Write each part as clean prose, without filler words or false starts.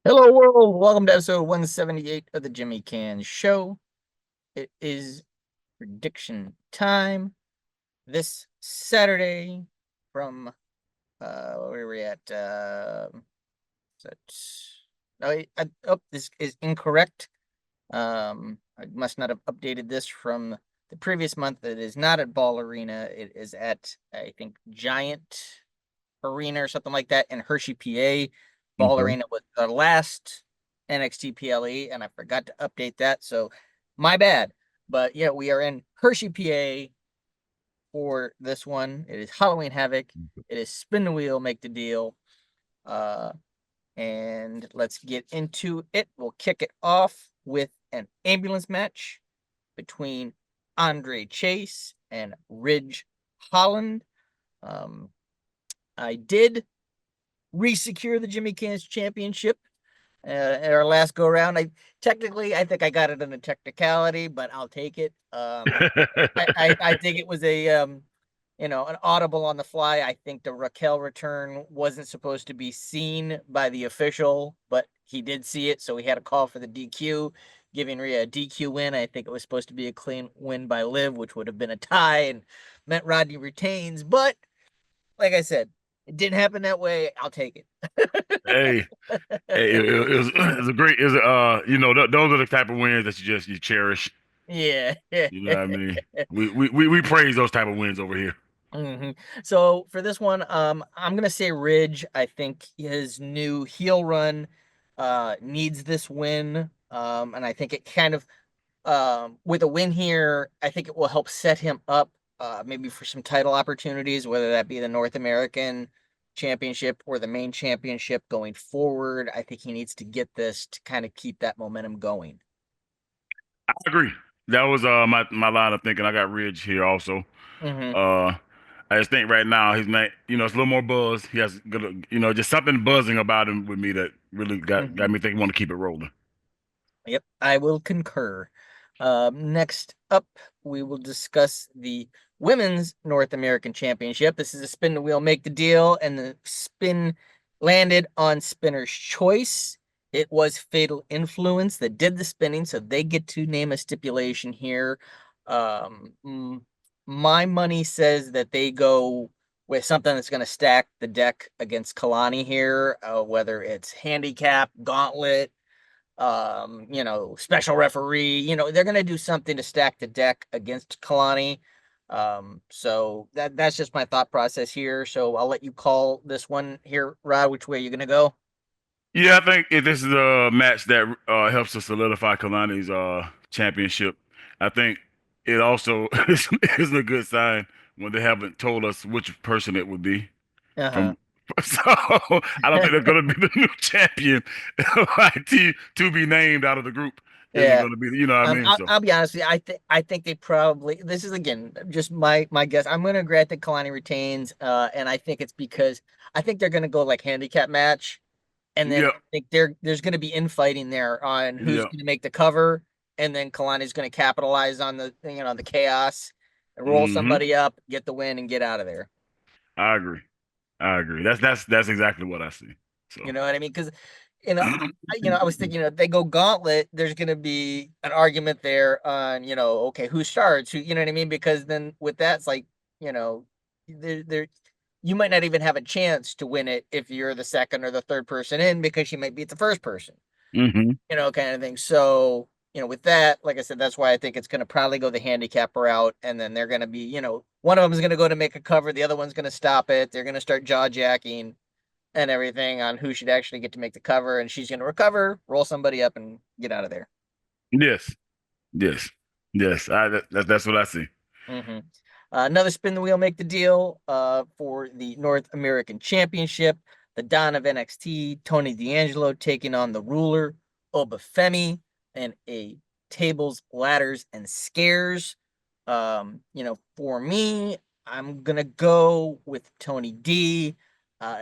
Hello, world. Welcome to episode 178 of the Jimmy Canz Show. It is prediction time this Saturday from where are we at? Is this is incorrect. I must not have updated this from the previous month. It is not at Ball Arena. It is at, I think, Giant Arena or something like that in Hershey, PA. Ball Okay. Arena was the last NXT PLE, and I forgot to update that. So my bad. But yeah, we are in Hershey, PA for this one. It is Halloween Havoc. It is Spin the Wheel, Make the Deal. Uh, and let's get into it. We'll kick it off with an ambulance match between Andre Chase and Ridge Holland. Um, I did re-secure the Jimmy Can's championship at our last go round. I think I got it in a technicality, but I'll take it. I think it was a an audible on the fly. I think the Raquel return wasn't supposed to be seen by the official, but he did see it, so he had a call for the DQ, giving Rhea a DQ win. I think it was supposed to be a clean win by Liv, which would have been a tie and meant Rodney retains. But like I said, it didn't happen that way. I'll take Hey, hey, it was a great, those are the type of wins that you cherish. it. You know Yeah. what I mean? We praise those type of wins over here. So for this one, I'm gonna say Ridge. I think his new heel run needs this win. And I think it kind of with a win here, I think it will help set him up maybe for some title opportunities, whether that be the North American championship or the main championship going forward. I think he needs to get this to kind of keep that momentum going. I agree. That was my line of thinking. I got Ridge here also. hmm Uh, I just think right now he's not, it's a little more buzz. He has good, just something buzzing about him with me that really got hmm me thinking, want to keep it rolling. Yep, I will concur. Next up, we will discuss the Women's North American Championship. This is a spin the wheel, make the deal, and the spin landed on Spinner's choice. It was Fatal Influence that did the spinning, so they get to name a stipulation here. Um, mm, my money says that they go with something that's going to stack the deck against Kalani here, whether it's handicap, gauntlet, special referee. They're gonna do something to stack the deck against Kalani. So that's just my thought process here. So I'll let you call this one here, Rod. Which way you're gonna go? Yeah, I think if this is a match that helps to solidify Kalani's championship, I think it also is a good sign when they haven't told us which person it would be Uh-huh. from. So I don't think they're going to be the new champion, like to be named out of the group. Isn't Yeah. going to be, you know what I mean? So I'll be honest with you. I think they probably, this is again just my guess. I'm gonna grant that Kalani retains, and I think it's because I think they're gonna go like handicap match, and then yeah, I think there's going to be infighting there on who's yeah, going to make the cover, and then Kalani's going to capitalize on the chaos, roll hmm somebody up, get the win, and get out of there. I agree. I agree. That's exactly what I see. So You know what I mean? Because I was thinking, if they go gauntlet, there's going to be an argument there on okay, who starts, who, you know what I mean? Because then with that, it's like you know there you might not even have a chance to win it if you're the second or the third person in because you might beat the first person. hmm Kind of thing. So, with that, like I said, that's why I think it's going to probably go the handicap route. And then they're going to be, one of them is going to go to make a cover. The other one's going to stop it. They're going to start jaw jacking and everything on who should actually get to make the cover. And she's going to recover, roll somebody up, and get out of there. Yes, yes, yes. That's what I see. hmm Another spin the wheel, make the deal for the North American Championship. The Don of NXT, Tony D'Angelo taking on the ruler, Obafemi, and a tables, ladders, and scares. For me, I'm gonna go with Tony D.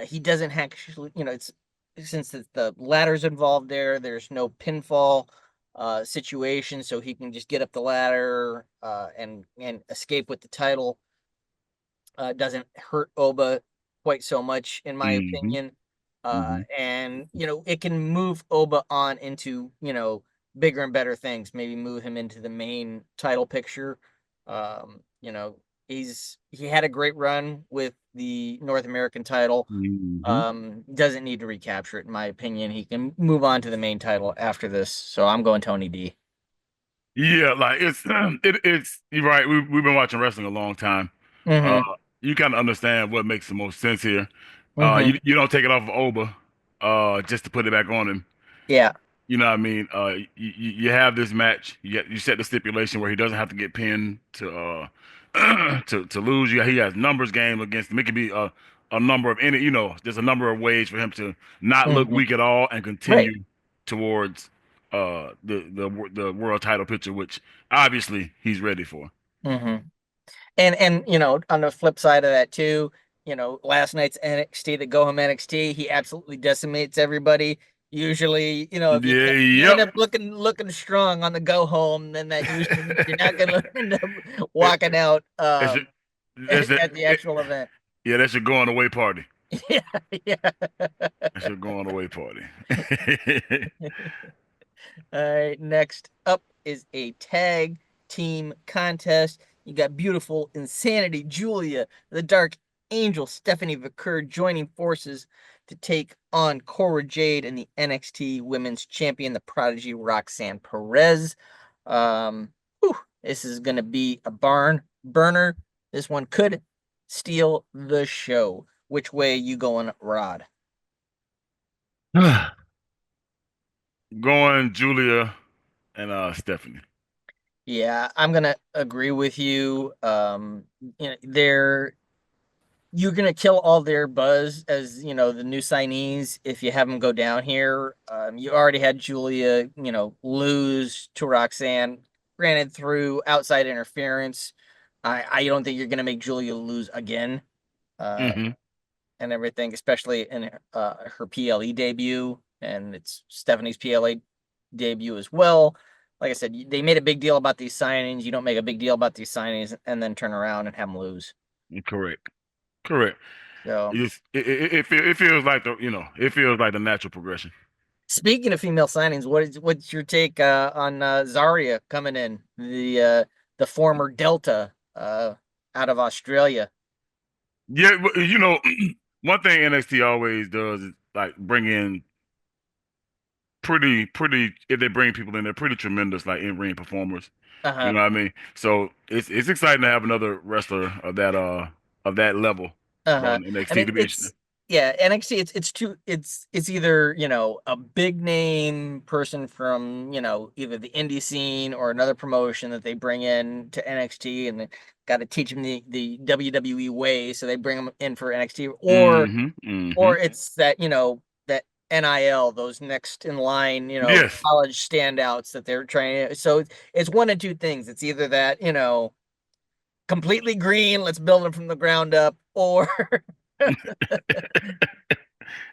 He doesn't actually, it's since the ladders involved there, there's no pinfall situation, so he can just get up the ladder and escape with the title. Doesn't hurt Oba quite so much, in my hmm opinion. Hmm. And it can move Oba on into bigger and better things. Maybe move him into the main title picture. You know, he had a great run with the North American title. Hmm. Doesn't need to recapture it, in my opinion. He can move on to the main title after this. So I'm going Tony D. Yeah, like it's you're right. We've been watching wrestling a long time. Uh, Mm-hmm. you kind of understand what makes the most sense here. Mm-hmm. You don't take it off of Oba, just to put it back on him. Yeah. You know what I mean? You have this match. You set the stipulation where he doesn't have to get pinned to to lose. He has numbers game against him. It could be a number of any. There's a number of ways for him to not look Mm-hmm. weak at all and Right. continue towards the world title picture, which obviously he's ready for. Mm-hmm. And on the flip side of that too, last night's NXT, the go home NXT, he absolutely decimates everybody. Usually, if Yeah, you end yep. up looking strong on the go home, then that usually means you're not gonna end up walking out That's your, that's at the actual event. yeah, that's your going away party. Yeah, yeah. That's your going away party. All right, next up is a tag team contest. You got beautiful Insanity Julia, the Dark Angel Stephanie Vaquer joining forces to take on Cora Jade and the NXT Women's Champion, the Prodigy Roxanne Perez. Um, whew, this is gonna be a barn burner. This one could steal the show. Which way you going, Rod? Going Julia and Stephanie. Yeah, I'm gonna agree with you. You're gonna kill all their buzz as the new signees if you have them go down here. You already had Julia, lose to Roxanne, granted through outside interference. I don't think you're gonna make Julia lose again, uh, Hmm. and everything, especially in her PLE debut, and it's Stephanie's PLE debut as well. Like I said, they made a big deal about these signings. You don't make a big deal about these signings and then turn around and have them lose. Correct. Correct. So, It feels like it feels like the natural progression. speaking of female signings, what's your take on Zarya coming in, the former Delta out of Australia? Yeah, but, one thing NXT always does is like bring in pretty. If they bring people in, they're pretty tremendous, like in ring performers. You Uh-huh. know what I mean? So it's exciting to have another wrestler of that level Uh-huh. on And NXT it, to be interesting. it's yeah, NXT it's either, a big name person from, either the indie scene or another promotion that they bring in to NXT and they got to teach them the WWE way, so they bring them in for NXT, Hmm. or Hmm. it's that NIL, those next in line, Yes. college standouts that they're trying to. So it's one of two things. It's either that, completely green, let's build them from the ground up, or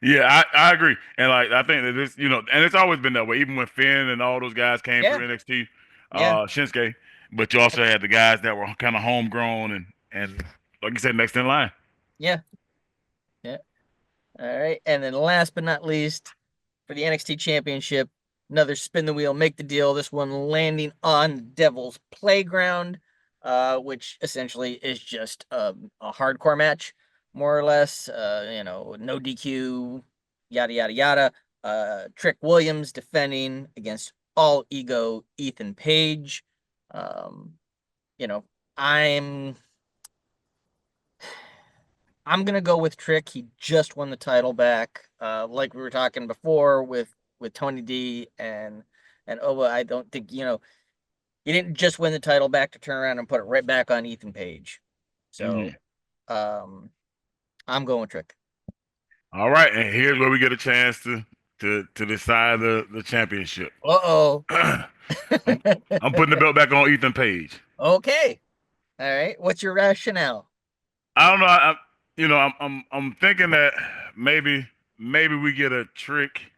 Yeah, I agree. And like I think that this, and it's always been that way, even when Finn and all those guys came yeah, through NXT, yeah, Shinsuke, but you also had the guys that were kind of homegrown and like you said, next in line. yeah, yeah. All right. And then last but not least, for the NXT Championship, another spin the wheel, make the deal. This one landing on the Devil's Playground, which essentially is just a hardcore match, more or less. No DQ, yada yada yada. Trick Williams defending against All Ego Ethan Page. Um, you know, I'm I'm gonna go with Trick. He just won the title back. Like we were talking before with Tony D and Oba. I don't think he didn't just win the title back to turn around and put it right back on Ethan Page. So, Mhm. um, I'm going Trick. All right, and here's where we get a chance to decide the championship. Uh-oh. I'm I'm putting the belt back on Ethan Page. Okay. All right. What's your rationale? I don't know. I'm thinking that maybe we get a trick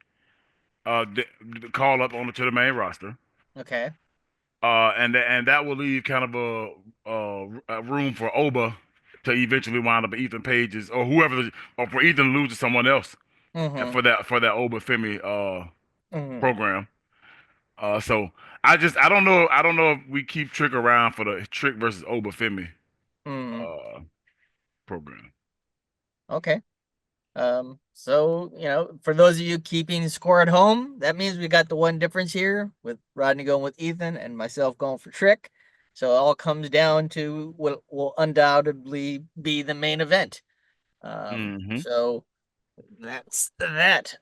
call up on to the main roster. Okay. And that will leave kind of a room for Oba to eventually wind up at Ethan Page's or whoever, or for Ethan to lose to someone else. Mm-hmm. for that Obafemi Mm-hmm. program. So I don't know if we keep Trick around for the Trick versus Obafemi Mm-hmm. uh program. Okay. So for those of you keeping score at home, that means we got the one difference here with Rodney going with Ethan and myself going for Trick. So it all comes down to what will undoubtedly be the main event. Hmm. So that's that.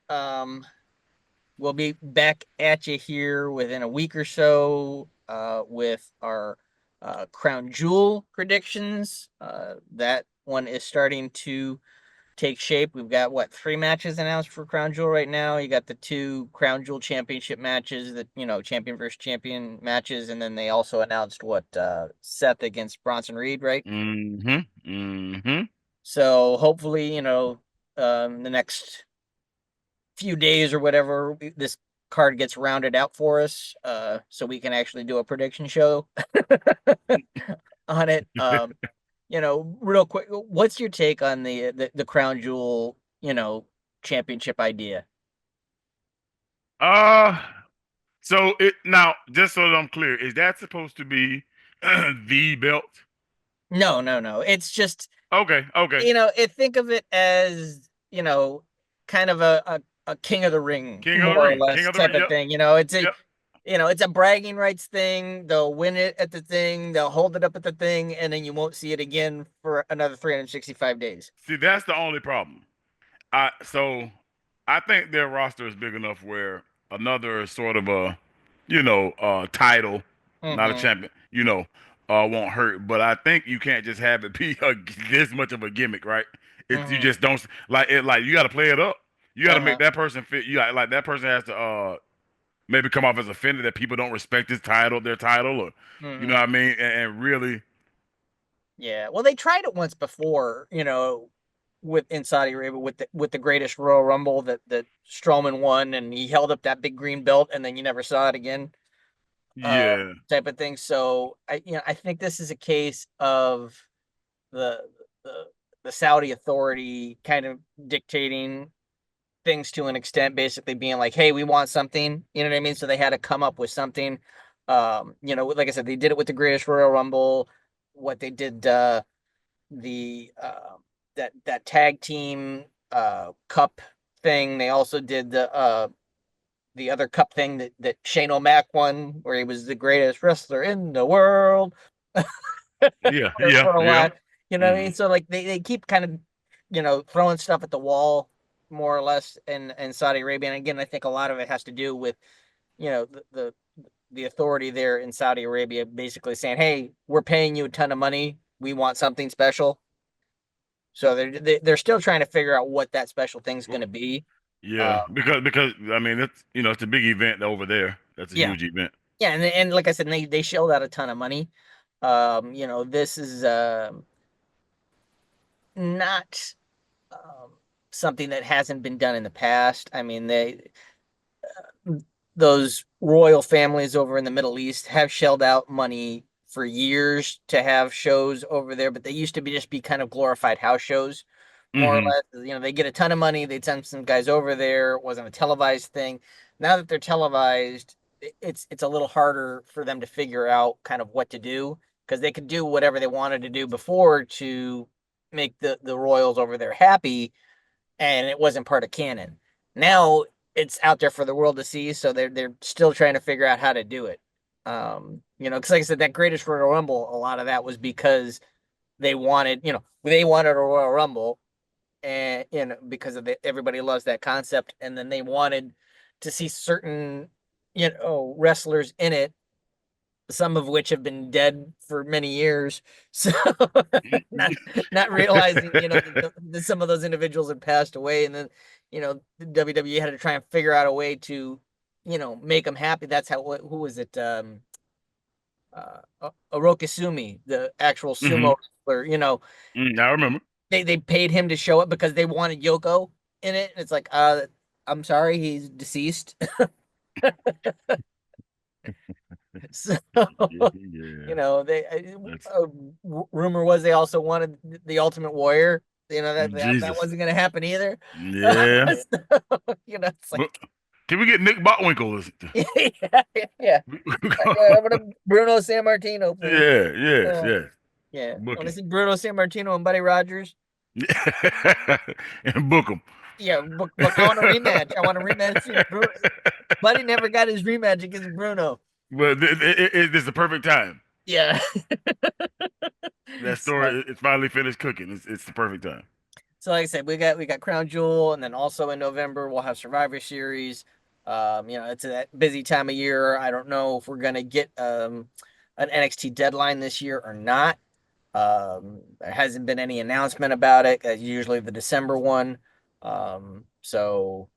We'll be back at you here within a week or so with our Crown Jewel predictions. That one is starting to take shape. We've got what, three matches announced for Crown Jewel right now. You got the two Crown Jewel championship matches, that champion versus champion matches, and then they also announced what, Seth against Bronson Reed, right? Hmm. Hmm. So hopefully, the next few days or whatever, this card gets rounded out for us, so we can actually do a prediction show on it. Real quick, what's your take on the Crown Jewel, championship idea? Uh, so it now just so that I'm clear, is that supposed to be the belt? No, no, no. It's just, Okay, okay. think of it as, kind of a King of the Ring, King of the more or Ring. King less of the Ring. type of Yep. thing. Yep. It's a bragging rights thing. They'll win it at the thing, they'll hold it up at the thing, and then you won't see it again for another 365 days. See, that's the only problem. I think their roster is big enough where another sort of a, title, not a Mm-hmm. champion, won't hurt. But I think you can't just have it be this much of a gimmick, right? It's you Mm-hmm. just don't like it. Like you got to play it up. You got to make Uh-huh. that person fit. You got like that person has to maybe come off as offended that people don't respect his title, their title, or you know Mm-hmm. what I mean, and really, Yeah. Well, they tried it once before, with in Saudi Arabia with the greatest Royal Rumble that Strowman won, and he held up that big green belt, and then you never saw it again, yeah. type of thing. So I think this is a case of the the the Saudi authority kind of dictating things to an extent, basically being like, "Hey, we want something." You know what I mean? So they had to come up with something. Like I said, they did it with the Greatest Royal Rumble. What they did, the that tag team cup thing. They also did the other cup thing that Shane O'Mac won, where he was the greatest wrestler in the world Yeah, yeah, for a yeah. while. You know what I Hmm. mean? So like they keep kind of throwing stuff at the wall, more or less, in Saudi Arabia. And again, I think a lot of it has to do with the authority there in Saudi Arabia basically saying, "Hey, we're paying you a ton of money. We want something special." So they're still trying to figure out what that special thing's going to be. Yeah, Uh, because I mean it's it's a big event over there. That's a yeah, huge event. yeah, and like I said, they shelled out a ton of money. This is not um, something that hasn't been done in the past. I mean, those royal families over in the Middle East have shelled out money for years to have shows over there, but they used to be kind of glorified house shows, more or Hmm. less. They get a ton of money, they'd send some guys over there. It wasn't a televised thing. Now that they're televised, it's a little harder for them to figure out kind of what to do, because they could do whatever they wanted to do before to make the royals over there happy, and it wasn't part of canon. Now it's out there for the world to see, so they're still trying to figure out how to do it. Because like I said, that greatest Royal Rumble, a lot of that was because they wanted a Royal Rumble, and because of everybody loves that concept, and then they wanted to see certain wrestlers in it, some of which have been dead for many years. So not not realizing, that some of those individuals had passed away, and then the WWE had to try and figure out a way to make them happy. That's how who was it? Orokesumi, the actual Hmm. sumo wrestler. I remember. They paid him to show up because they wanted Yoko in it. And it's like, I'm sorry, he's deceased. So, Yeah, they that's rumor was they also wanted the Ultimate Warrior. that Jesus. wasn't gonna happen either. Yeah. So, it's But like can we get Nick Botwinkle? yeah, yeah. I want to Bruno San Martino, please. Yeah, yes, Uh, yes. yeah, I Book want to him. see Bruno San Martino and Buddy Rogers. And book him. Yeah, but I want a rematch. I want a rematch. See, Buddy never got his rematch against Bruno. But it's the perfect time. Yeah. That So, story is finally finished cooking. It's the perfect time. so like I said, we got Crown Jewel, and then also in November we'll have Survivor Series. It's a busy time of year. I don't know if we're gonna get an NXT deadline this year or not. There hasn't been any announcement about it. Usually the December one. So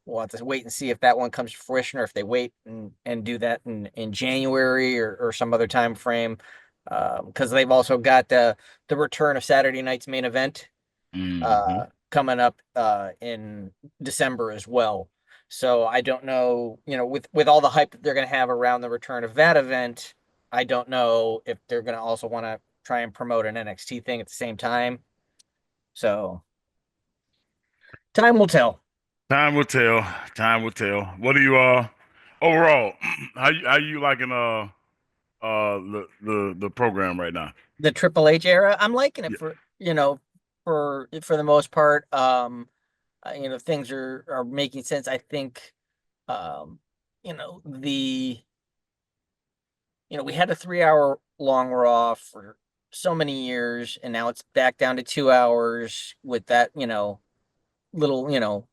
we'll have to wait and see if that one comes to fruition, or if they wait and do that in January, or some other time frame. Because they've also got the return of Saturday night's main event coming up in December as well. So I don't know, with all the hype that they're going to have around the return of that event, I don't know if they're going to also want to try and promote an NXT thing at the same time. So time will tell. Time will tell. Time will tell. What do you overall? How you liking the program right now? The Triple H era, I'm liking it Yeah. for the most part. Things are making sense. I think, um, you know, the we had a 3 hour long Raw for so many years, and now it's back down to 2 hours with that, little,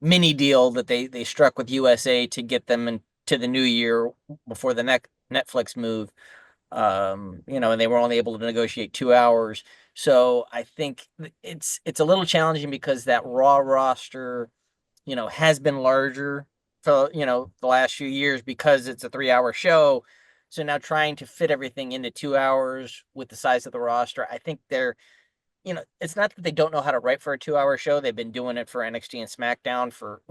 mini deal that they struck with USA to get them into the new year before the next Netflix move. And they were only able to negotiate 2 hours. So I think it's a little challenging because that Raw roster, has been larger for, the last few years because it's a 3 hour show. So now trying to fit everything into 2 hours with the size of the roster, I think it's not that they don't know how to write for a 2 hour show. They've been doing it for NXT and SmackDown for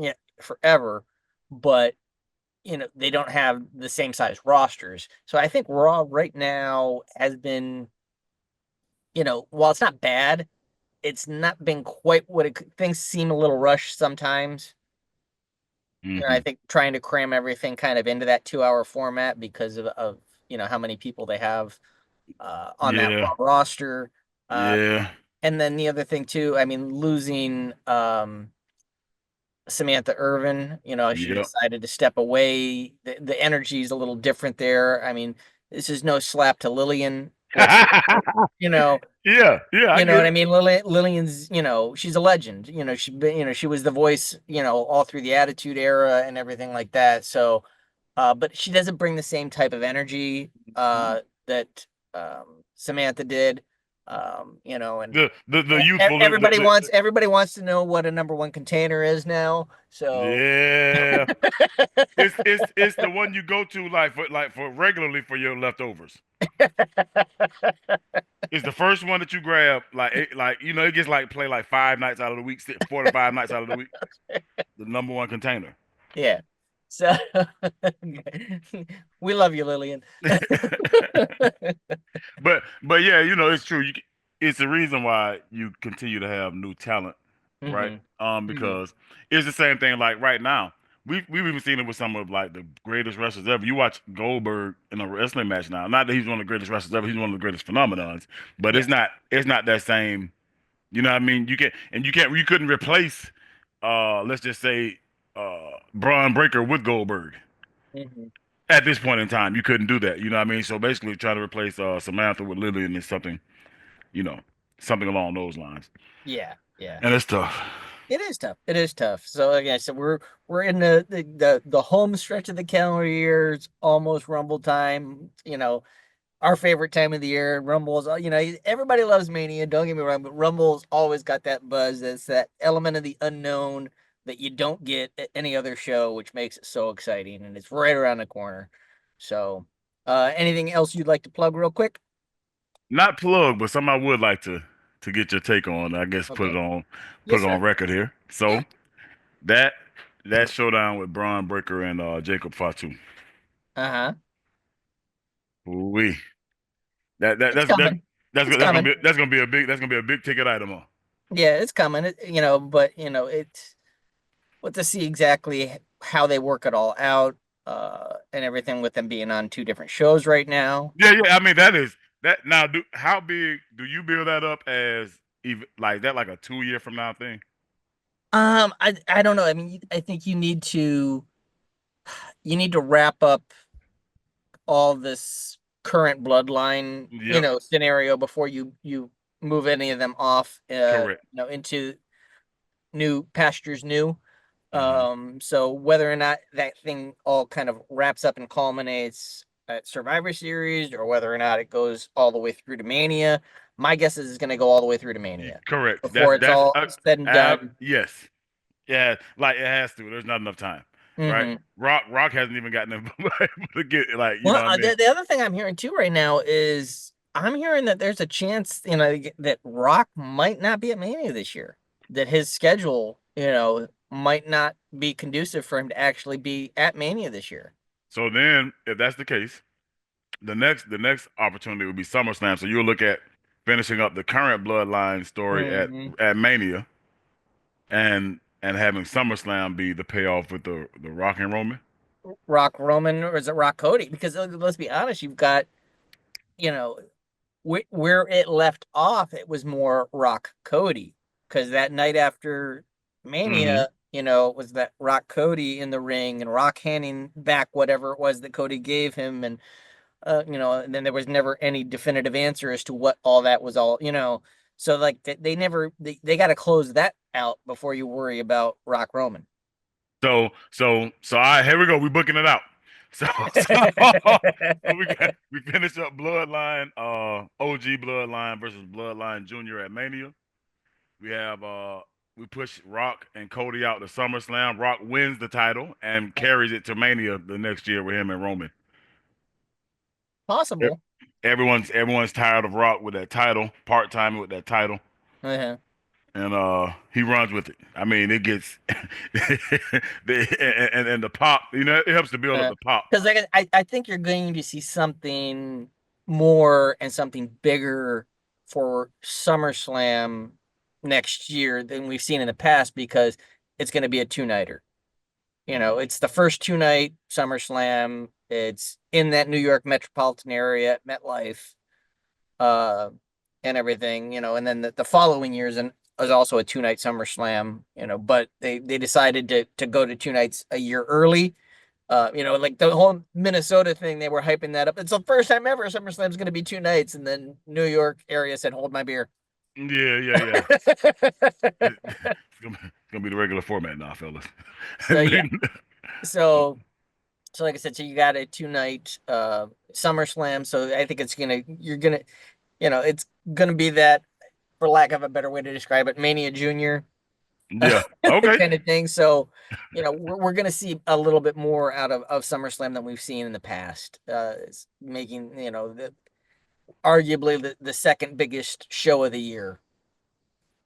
forever, but they don't have the same size rosters. So I think Raw right now has been, while it's not bad, it's not been quite what things seem a little rushed sometimes. I Hmm. think trying to cram everything kind of into that 2 hour format because of how many people they have on that Yeah. Raw roster. Uh, Yeah. and then the other thing too, I mean, losing Samantha Irvin, she Yep. decided to step away. The energy is a little different there. I mean, this is no slap to Lillian whatsoever. You know, Yeah. Yeah. I you know get what I it. mean? Lillian's, she's a legend. She was the voice, all through the Attitude Era and everything like that. So, but she doesn't bring the same type of energy that Samantha did. And The youthfulness. everybody wants to know what a number one container is now. So Yeah. It's the one you go to like for regularly for your leftovers. It's the first one that you grab like it gets like play like 5 nights out of the week, 4 to 5 nights out of the week. The number one container. yeah. So we love you, Lillian. But yeah, it's true. It's the reason why you continue to have new talent, right? Hmm. Hmm. Because it's the same thing. Like right now, we've even seen it with some of like the greatest wrestlers ever. You watch Goldberg in a wrestling match now. Not that he's one of the greatest wrestlers ever. He's one of the greatest phenomenons. But Yeah. it's not that same. You know what I mean? You couldn't replace let's just say Braun Breaker with Goldberg. Hmm. At this point in time, you couldn't do that. You know what I mean? So basically, trying to replace Samantha with Lillian is something, you know, something along those lines. Yeah. Yeah. And it's tough. It is tough. It is tough. So like I said, we're in the home stretch of the calendar year. It's almost Rumble time. Our favorite time of the year. Rumble's, everybody loves Mania. Don't get me wrong, but Rumble's always got that buzz. That's that element of the unknown that you don't get at any other show, which makes it so exciting. And it's right around the corner. So, anything else you'd like to plug real quick? Not plug, but something I would like to get your take on. I guess put it Okay. on put Yes, it on sir. record here. Yeah. So that that showdown with Braun Breaker and Jacob Fatu. Uh-huh. Ooh-wee. That that It's that's that coming. that's It's that's gonna coming. be a big ticket item. Huh? Yeah, it's coming. But it's what to see exactly how they work it all out, and everything with them being on two different shows right now. Yeah, yeah. I mean, that is that. Now, how big do you build that up as even like that, like a 2 year from now thing? I don't know. I mean, I think you need to wrap up all this current bloodline, Yep, scenario before you move any of them off, correct. into new pastures new. Hmm. So whether or not that thing all kind of wraps up and culminates at Survivor Series, or whether or not it goes all the way through to Mania, my guess is it's going to go all the way through to Mania Correct. before it's all said and done. Yes. Yeah, like it has to. There's not enough time, right? Hmm. Rock hasn't even gotten able to get like you know Well, what I mean. the other thing I'm hearing too right now is I'm hearing that there's a chance, that Rock might not be at Mania this year. That his schedule, might not be conducive for him to actually be at Mania this year. So then, if that's the case, the next opportunity would be SummerSlam. So you'll look at finishing up the current Bloodline story at Hmm. at Mania, and having SummerSlam be the payoff with the Rock and Roman. Rock Roman, or is it Rock Cody? Because let's be honest, you've got, you know, where it left off, it was more Rock Cody. Because that night after Hmm. Mania, was that Rock Cody in the ring and Rock handing back whatever it was that Cody gave him. And then there was never any definitive answer as to what all that was all. So like they never, they got to close that out before you worry about Rock Roman. So all right, here we go. We booking it out. So we finish up Bloodline, OG Bloodline versus Bloodline Junior at Mania. We have we push Rock and Cody out to SummerSlam. Rock wins the title and carries it to Mania the next year with him and Roman. E- Possible. Everyone's tired of Rock with that title, part time with that title, Uh-huh. and he runs with it. I mean, it gets and the pop. It helps to build up the pop. Because I think you're going to see something more and something bigger for SummerSlam next year than we've seen in the past, because it's going to be a two-nighter. It's the first two-night SummerSlam. It's in that New York metropolitan area at MetLife, uh, and everything, and then the following years and is also a two-night SummerSlam, but they decided to go to two nights a year early. Like the whole Minnesota thing, they were hyping that up. It's the first time ever SummerSlam's going to be two nights, and then New York area said, "Hold my beer." Yeah, yeah, yeah. It's gonna be the regular format now, fellas. I So yeah, mean, so so like I said, so you got a two-night SummerSlam. So I think it's gonna be that, for lack of a better way to describe it, Mania Junior yeah. Okay. kind of thing. So, we're going to see a little bit more out of SummerSlam than we've seen in the past. It's making, arguably the second biggest show of the year.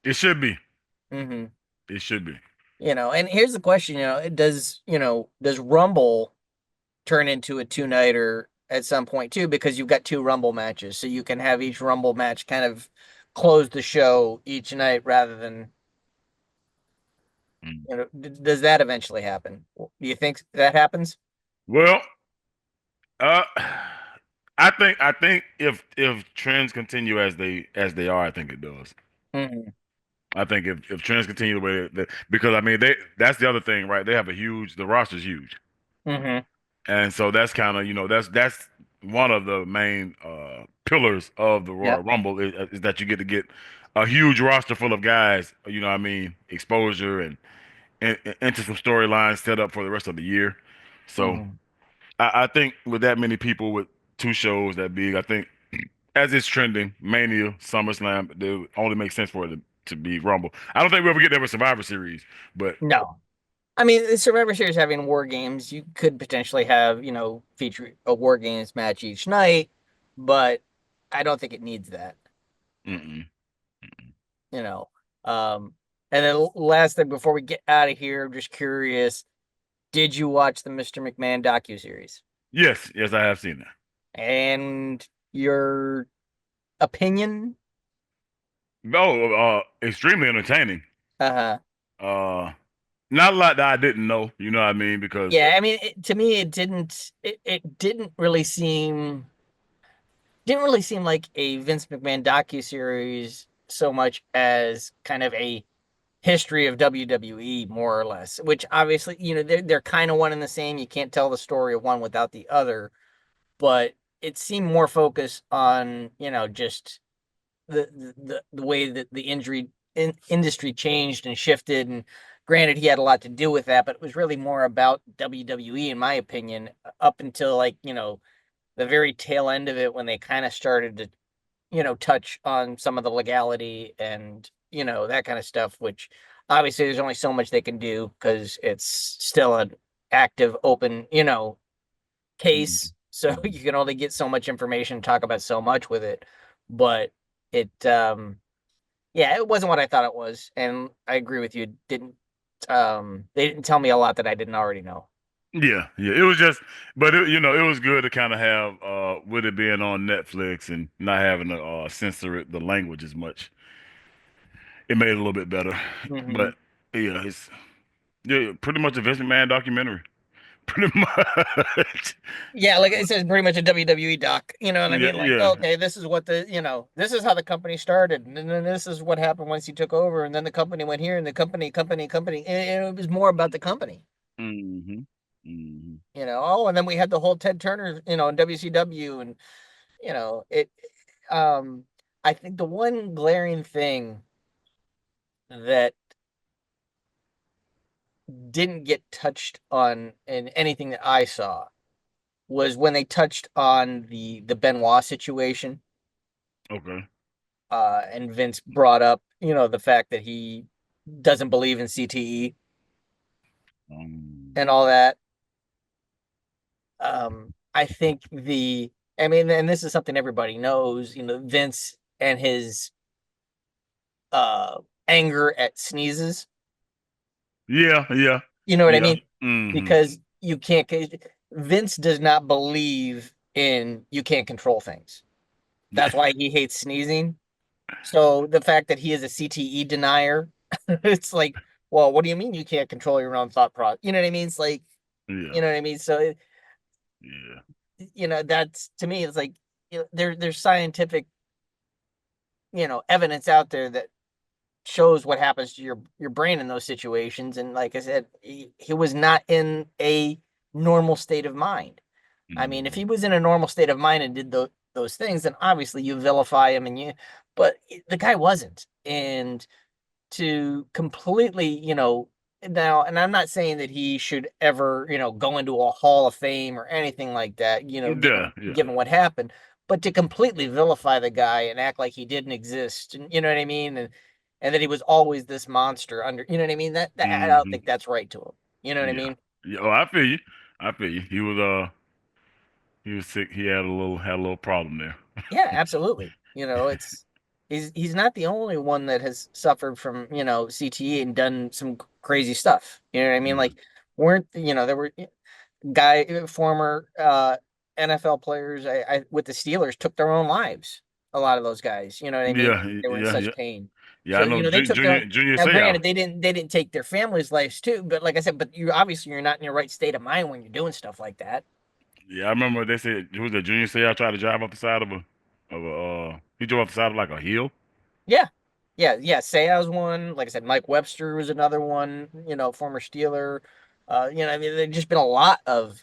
It should be. Hmm. It should be. And here's the question, does Rumble turn into a two-nighter at some point too? Because you've got two Rumble matches, so you can have each Rumble match kind of close the show each night, rather than, Mm. does that eventually happen? Do you think that happens? Well, uh, I think if trends continue as they are, I think it does. Hmm. I think if trends continue the way that because I mean that's the other thing, right? They have the roster's huge. Hmm. And so that's kind of, that's one of the main pillars of the Yep. Royal Rumble is that you get a huge roster full of guys, what I mean, exposure and into some storylines set up for the rest of the year. So Hmm. I think with that many people with two shows that big, I think as it's trending, Mania, SummerSlam, it only makes sense for it to be Rumble. I don't think we ever get there with Survivor Series, but No. I mean, the Survivor Series having war games, you could potentially have, feature a war games match each night, but I don't think it needs that, mm-mm. you know. Um, and then last thing before we get out of here, I'm just curious, did you watch the Mr. McMahon docuseries? Yes, yes, I have seen that. And your opinion? Oh, extremely entertaining. Uh-huh. Uh, Not a lot that I didn't know. You know what I mean? Because Yeah, I mean, to me, it didn't really seem like a Vince McMahon docuseries so much as kind of a history of WWE, more or less. Which obviously, they're kind of one and the same. You can't tell the story of one without the other, but it seemed more focused on just the way that the industry changed and shifted. And granted, he had a lot to do with that, but it was really more about WWE, in my opinion, up until like the very tail end of it when they kind of started to touch on some of the legality and that kind of stuff. Which obviously there's only so much they can do because it's still an active, open Mhm. case. So Mhm. you can only get so much information, talk about so much with it. But it yeah, it wasn't what I thought it was, and I agree with you. It didn't they didn't tell me a lot that I didn't already know. Yeah, yeah. It was just, but it was good to kind of have with it being on Netflix and not having to censor the language as much. It made it a little bit better. Hmm. But yeah, it's yeah, pretty much a Vince McMahon documentary. Pretty much. Yeah, like it says, pretty much a WWE doc. You know what I Yeah, mean? Like, yeah. okay, this is what this is how the company started, and then this is what happened once he took over, and then the company went here, and the company, and it was more about the company. Hmm. Hmm. Oh, and then we had the whole Ted Turner, in WCW, and it. Um, I think the one glaring thing that didn't get touched on in anything that I saw was when they touched on the Benoit situation. Okay. And Vince brought up, the fact that he doesn't believe in CTE Um, and all that. I think I mean, and this is something everybody knows, Vince and his uh anger at sneezes. yeah, yeah, You know what I yeah. mean? Hmm. Because you can't. Vince does not believe in you can't control things. That's why he hates sneezing. So the fact that he is a CTE denier, it's like, well, what do you mean you can't control your own thought process? You know what I mean? It's like, Yeah, you know what I mean? So, yeah. that's to me, it's like, there's scientific, evidence out there that shows what happens to your brain in those situations. And like I said, he was not in a normal state of mind. I mean, if Hmm. he was in a normal state of mind and did those things, then obviously you vilify him, but the guy wasn't. And to completely, now, and I'm not saying that he should ever, go into a Hall of Fame or anything like that, Yeah, yeah. given what happened, but to completely vilify the guy and act like he didn't exist, and you know what I mean, and that he was always this monster under, you know what I mean? That I don't Hmm. think that's right to him. You know what I Yeah. mean? Yeah. Oh, I feel you. I feel you. He was sick. He had a little problem there. Yeah, absolutely. He's not the only one that has suffered from, CTE and done some crazy stuff. You know what I mean? Yeah. Like, weren't there were former NFL players with the Steelers took their own lives. A lot of those guys, you know what I mean? Yeah, They were in yeah, such yeah. pain. Yeah, I So, know they took their own. Junior Now, Seau. granted, they didn't take their families' lives too, but like I said, but you obviously you're not in your right state of mind when you're doing stuff like that. Yeah, I remember they said who was that Junior Seau tried to drive off the side he drove off the side of like a hill. Yeah. Yeah, yeah. Sayers one. Like I said, Mike Webster was another one, former Steeler. I mean, there's just been a lot of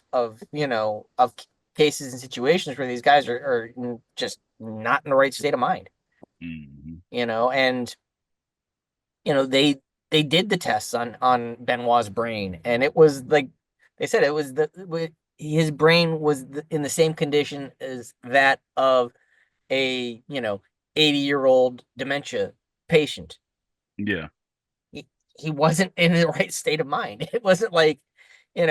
cases and situations where these guys are just not in the right state of mind, Hmm. and they did the tests on Benoit's brain, and it was like they said it was his brain was in the same condition as that of a 80-year-old dementia patient. Yeah. He wasn't in the right state of mind. It wasn't like you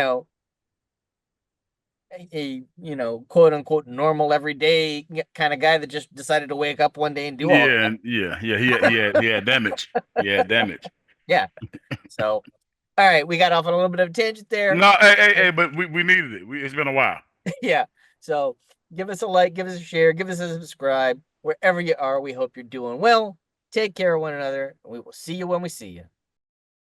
know quote unquote normal everyday kind of guy that just decided to wake up one day and do all Yeah, that. and yeah, yeah, he had damage. He had damage. Yeah. So all right, we got off on a little bit of a tangent there. No, hey, but we needed it. It's been a while. Yeah. So give us a like, give us a share, give us a subscribe wherever you are. We hope you're doing well. Take care of one another. We will see you when we see you.